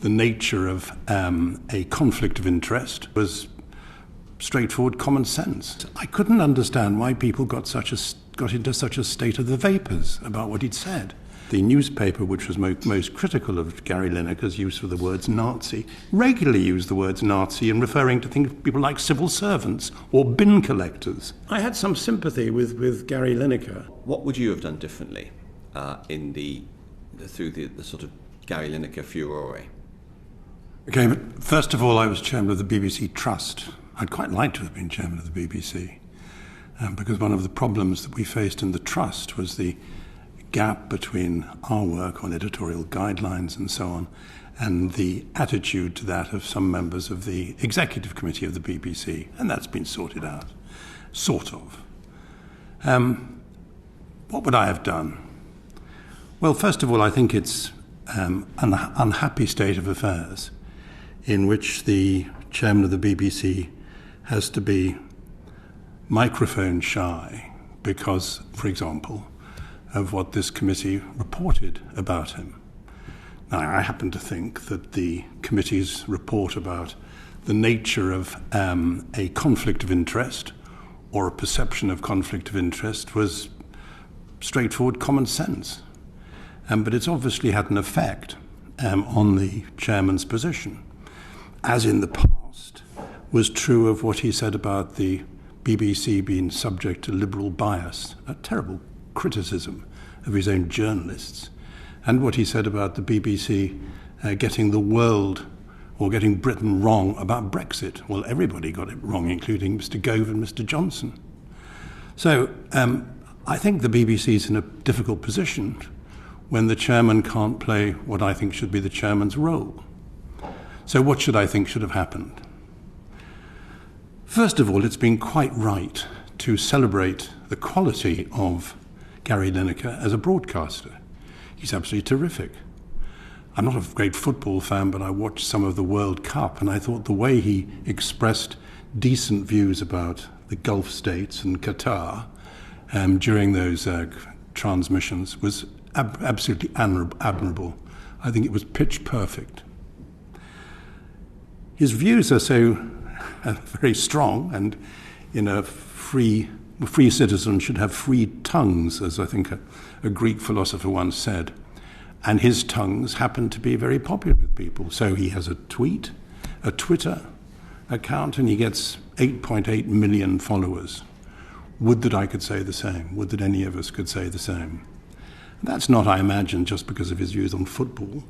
the nature of a conflict of interest was straightforward common sense. I couldn't understand why people got into such a state of the vapours about what he'd said. The newspaper, which was most critical of Gary Lineker's use of the words Nazi, regularly used the words Nazi in referring to people like civil servants or bin collectors. I had some sympathy with Gary Lineker. What would you have done differently through the sort of Gary Lineker furore? Okay, but first of all, I was chairman of the BBC Trust. I'd quite like to have been chairman of the BBC, because one of the problems that we faced in the Trust was the gap between our work on editorial guidelines and so on and the attitude to that of some members of the executive committee of the BBC, and that's been sorted out, sort of. What would I have done? Well, first of all, I think it's an unhappy state of affairs in which the chairman of the BBC has to be microphone shy because, for example, of what this committee reported about him. Now, I happen to think that the committee's report about the nature of a conflict of interest or a perception of conflict of interest was straightforward common sense. But it's obviously had an effect on the chairman's position, as in the past was true of what he said about the BBC being subject to liberal bias, a terrible criticism of his own journalists, and what he said about the BBC getting the world or getting Britain wrong about Brexit. Well, everybody got it wrong, including Mr. Gove and Mr. Johnson. So I think the BBC is in a difficult position when the chairman can't play what I think should be the chairman's role. So what should I think should have happened? First of all, it's been quite right to celebrate the quality of Gary Lineker as a broadcaster. He's absolutely terrific. I'm not a great football fan, but I watched some of the World Cup, and I thought the way he expressed decent views about the Gulf states and Qatar during those transmissions was absolutely admirable. I think it was pitch perfect. His views are so very strong, and a free citizen should have free tongues, as I think a Greek philosopher once said. And his tongues happen to be very popular with people. So he has a Twitter account, and he gets 8.8 million followers. Would that I could say the same. Would that any of us could say the same. That's not, I imagine, just because of his views on football.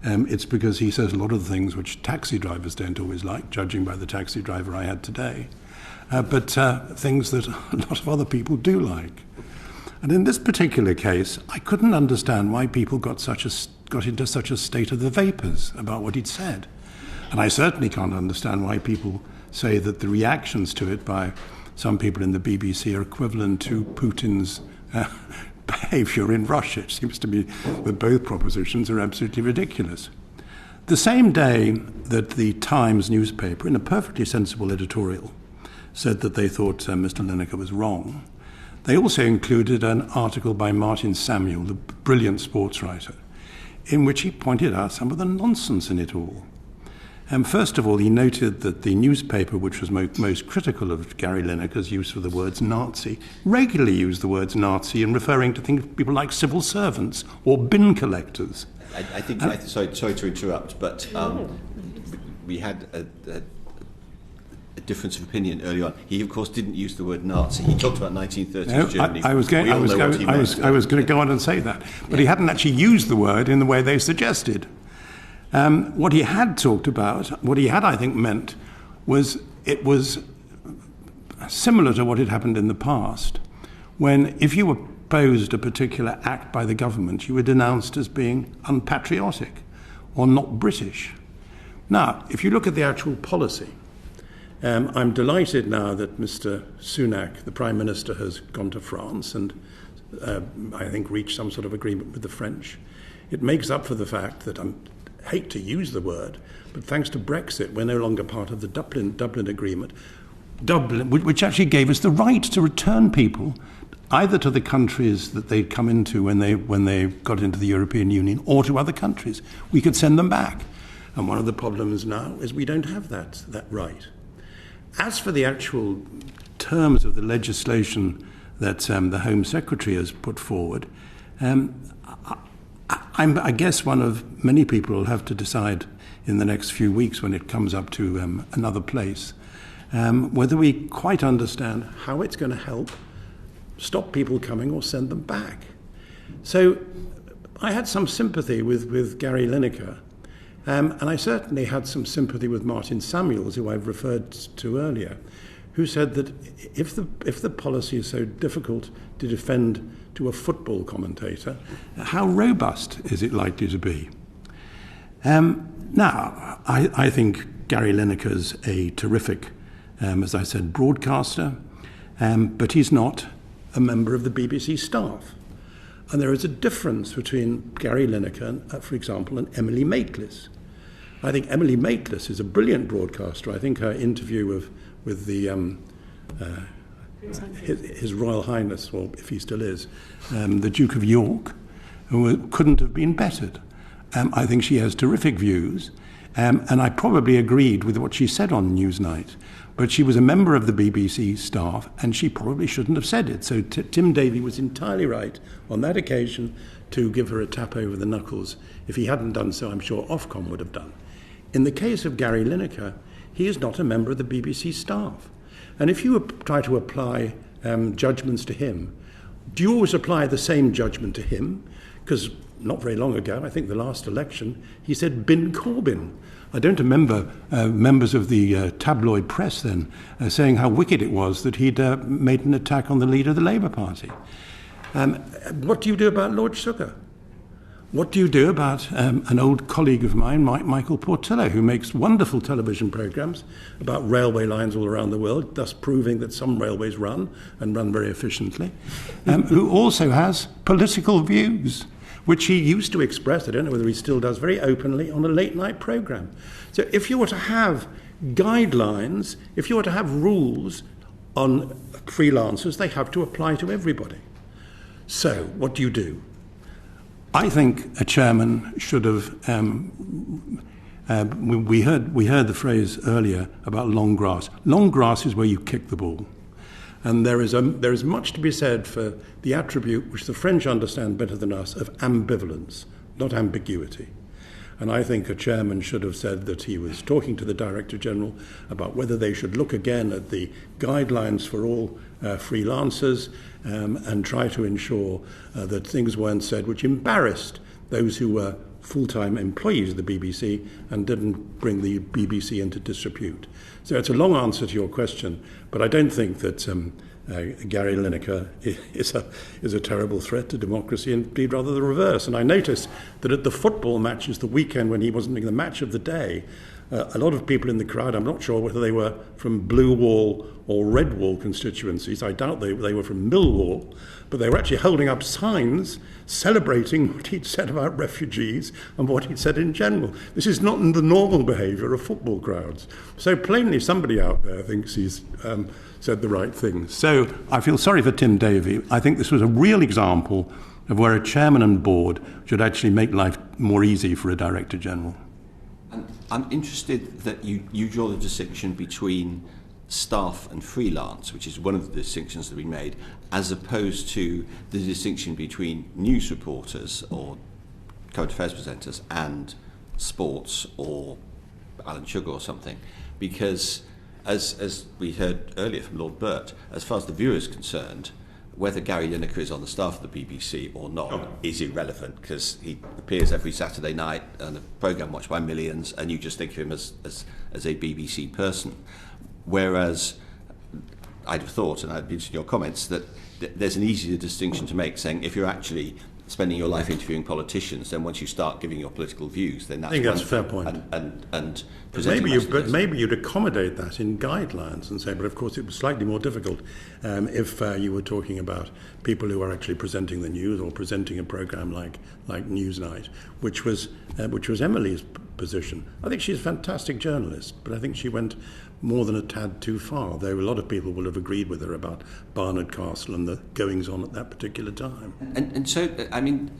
It's because he says a lot of the things which taxi drivers don't always like, judging by the taxi driver I had today, but things that a lot of other people do like. And in this particular case, I couldn't understand why people got into such a state of the vapours about what he'd said. And I certainly can't understand why people say that the reactions to it by some people in the BBC are equivalent to Putin's behaviour in Russia. It seems to me that both propositions are absolutely ridiculous. The same day that the Times newspaper, in a perfectly sensible editorial, said that they thought Mr. Lineker was wrong, they also included an article by Martin Samuel, the brilliant sports writer, in which he pointed out some of the nonsense in it all. First of all, he noted that the newspaper, which was most critical of Gary Lineker's use of the words Nazi, regularly used the words Nazi in referring to people like civil servants or bin collectors. I think, sorry to interrupt, but we had a difference of opinion early on. He, of course, didn't use the word Nazi. He talked about 1930s Germany. I was going to go on and say that, but he hadn't actually used the word in the way they suggested. What he had talked about, what he had, I think, meant was it was similar to what had happened in the past, when if you opposed a particular act by the government, you were denounced as being unpatriotic or not British. Now, if you look at the actual policy, I'm delighted now that Mr. Sunak, the Prime Minister, has gone to France and I think reached some sort of agreement with the French. It makes up for the fact that I hate to use the word, but thanks to Brexit, we're no longer part of the Dublin Agreement, which actually gave us the right to return people either to the countries that they'd come into when they got into the European Union or to other countries. We could send them back. And one of the problems now is we don't have that right. As for the actual terms of the legislation that the Home Secretary has put forward, I guess one of many people will have to decide in the next few weeks when it comes up to another place, whether we quite understand how it's going to help stop people coming or send them back. So I had some sympathy with Gary Lineker, and I certainly had some sympathy with Martin Samuels, who I've referred to earlier, who said that if the policy is so difficult to defend to a football commentator, how robust is it likely to be? Now, I think Gary Lineker's a terrific, as I said, broadcaster, but he's not a member of the BBC staff. And there is a difference between Gary Lineker, for example, and Emily Maitlis. I think Emily Maitlis is a brilliant broadcaster. I think her interview with the His Royal Highness, or if he still is, the Duke of York, who couldn't have been bettered. I think she has terrific views, and I probably agreed with what she said on Newsnight. But she was a member of the BBC staff, and she probably shouldn't have said it. So Tim Davie was entirely right on that occasion to give her a tap over the knuckles. If he hadn't done so, I'm sure Ofcom would have done. In the case of Gary Lineker, he is not a member of the BBC staff. And if you try to apply judgments to him, do you always apply the same judgment to him? Because not very long ago, I think the last election, he said bin Corbyn. I don't remember members of the tabloid press then saying how wicked it was that he'd made an attack on the leader of the Labour Party. What do you do about Lord Sugar? What do you do about an old colleague of mine, Michael Portillo, who makes wonderful television programmes about railway lines all around the world, thus proving that some railways run, and run very efficiently, who also has political views, which he used to express, I don't know whether he still does, very openly on a late-night programme. So if you were to have guidelines, if you were to have rules on freelancers, they have to apply to everybody. So what do you do? I think a chairman should have. We heard the phrase earlier about long grass. Long grass is where you kick the ball, and there is much to be said for the attribute which the French understand better than us of ambivalence, not ambiguity. And I think a chairman should have said that he was talking to the Director General about whether they should look again at the guidelines for all freelancers and try to ensure that things weren't said which embarrassed those who were full-time employees of the BBC and didn't bring the BBC into disrepute. So it's a long answer to your question, but I don't think that Gary Lineker is a terrible threat to democracy, indeed rather the reverse. And I noticed that at the football matches the weekend when he wasn't in the match of the day, a lot of people in the crowd, I'm not sure whether they were from Blue Wall or Red Wall constituencies, I doubt they were from Millwall, but they were actually holding up signs celebrating what he'd said about refugees and what he'd said in general. This is not the normal behaviour of football crowds. So plainly somebody out there thinks he's said the right thing. So I feel sorry for Tim Davie. I think this was a real example of where a chairman and board should actually make life more easy for a Director General. And I'm interested that you draw the distinction between staff and freelance, which is one of the distinctions that we made, as opposed to the distinction between news reporters or current affairs presenters and sports or Alan Sugar or something. Because as we heard earlier from Lord Burt, as far as the viewer is concerned, whether Gary Lineker is on the staff of the BBC or not is irrelevant, because he appears every Saturday night on a programme watched by millions, and you just think of him as a BBC person. Whereas I'd have thought, and I'd be interested in your comments, that there's an easier distinction to make, saying if you're actually spending your life interviewing politicians, then once you start giving your political views, then that's I think that's a fair point. And maybe you'd accommodate that in guidelines and say, but of course it was slightly more difficult if you were talking about people who are actually presenting the news or presenting a programme like Newsnight, which was Emily's position. I think she's a fantastic journalist, but I think she went more than a tad too far, though a lot of people will have agreed with her about Barnard Castle and the goings-on at that particular time. And so, I mean,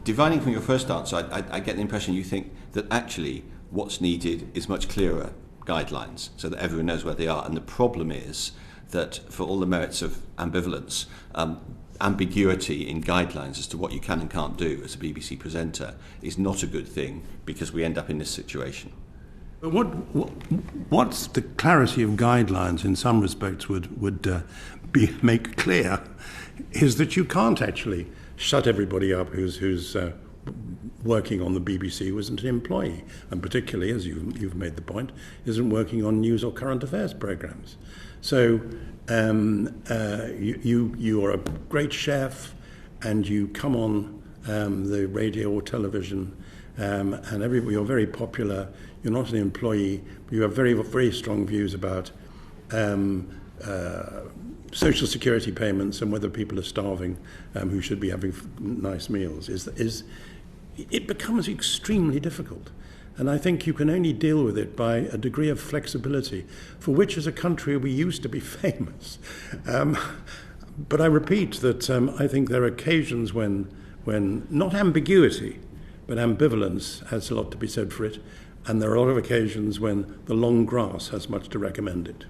divining from your first answer, I get the impression you think that actually what's needed is much clearer guidelines so that everyone knows where they are. And the problem is that for all the merits of ambivalence, ambiguity in guidelines as to what you can and can't do as a BBC presenter is not a good thing, because we end up in this situation. But what's the clarity of guidelines in some respects would make clear is that you can't actually shut everybody up who's working on the BBC who isn't an employee, and particularly, as you've made the point, isn't working on news or current affairs programmes. So you are a great chef, and you come on the radio or television, and you're very popular. You're not an employee, but you have very, very strong views about social security payments and whether people are starving who should be having nice meals. It becomes extremely difficult. And I think you can only deal with it by a degree of flexibility, for which as a country we used to be famous. But I repeat that I think there are occasions when not ambiguity, but ambivalence has a lot to be said for it. And there are a lot of occasions when the long grass has much to recommend it.